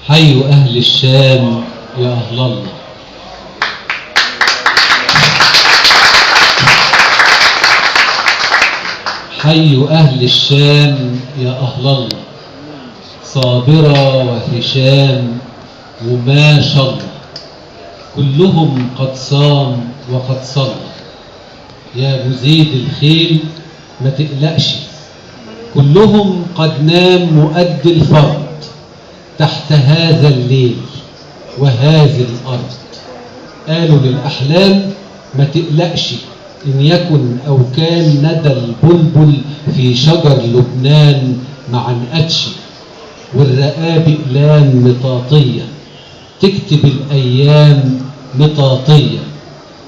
حي أهل الشام يا أهل الله. حي أهل الشام يا أهل الله، صابرة وهشام وما شاء الله، كلهم قد صام وقد صلى. يا أبو زيد الخيل ما تقلقش، كلهم قد نام مؤدي الفرض تحت هذا الليل وهذه الأرض. قالوا للأحلام ما تقلقش، إن يكن أو كان ندى البلبل في شجر لبنان مع نقدش، والرقاب أقلام مطاطية تكتب الأيام مطاطية.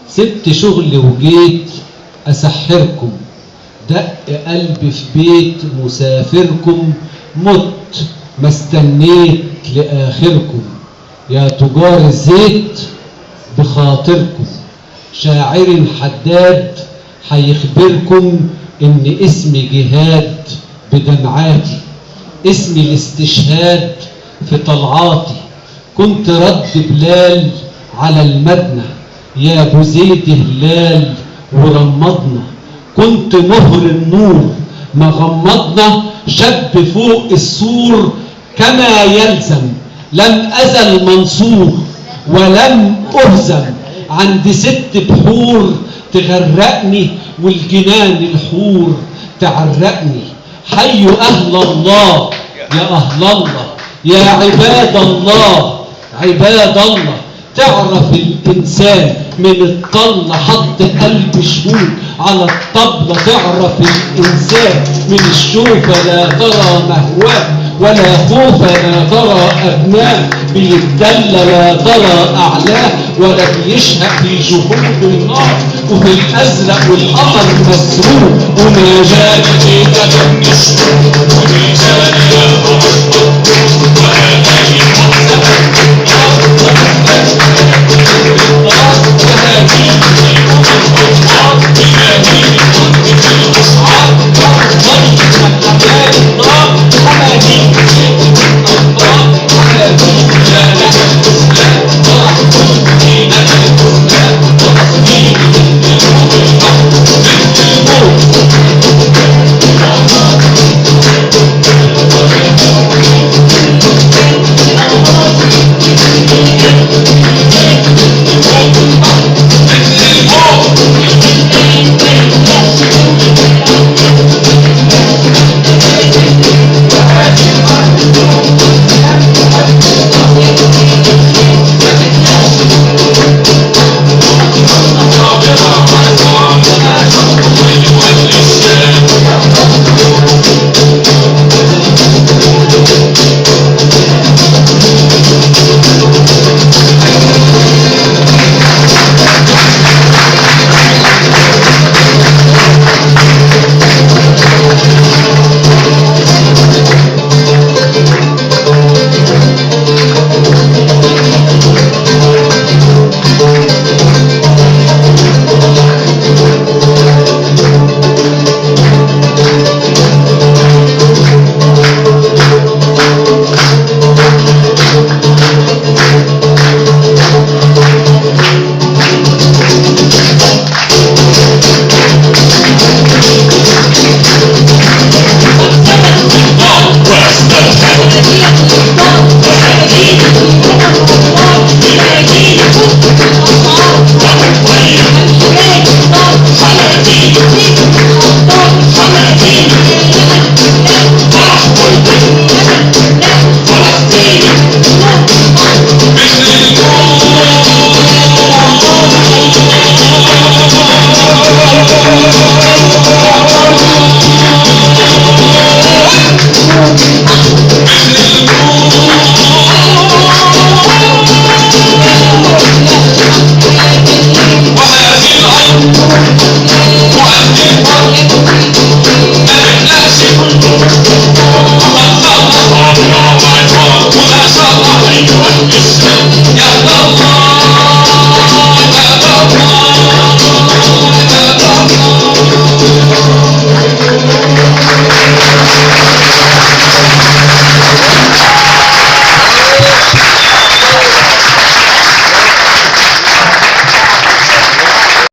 سبت شغل وجيت أسحركم، دق قلبي في بيت مسافركم، مت ما استنيت لآخركم. يا تجار الزيت بخاطركم، شاعر حداد هيخبركم إن اسمي جهاد بدمعاتي، اسمي الاستشهاد في طلعاتي. كنت رد بلال على المدنة، يا أبو زيد هلال ورمضنا. كنت مهر النور ما غمضنا، شاب فوق السور كما يلزم. لم أزل منصور ولم أهزم، عند 6 بحور تغرقني والجنان الحور تعرقني. حي أهل الله يا أهل الله، يا عباد الله عباد الله. تعرف الإنسان من الطلة حط قلب شهود على الطبلة، تعرف الإنسان من الشوفة لا ترى مهواه، ولا خوف لا ترى أبناه، بيتدلى لا ترى أعلاه، ولا بيشهق في جهود النار. وفي الأزرق والقمر مسروق، وما جاد جيدة النشر، وما جاد يا القمر ولا هاي يا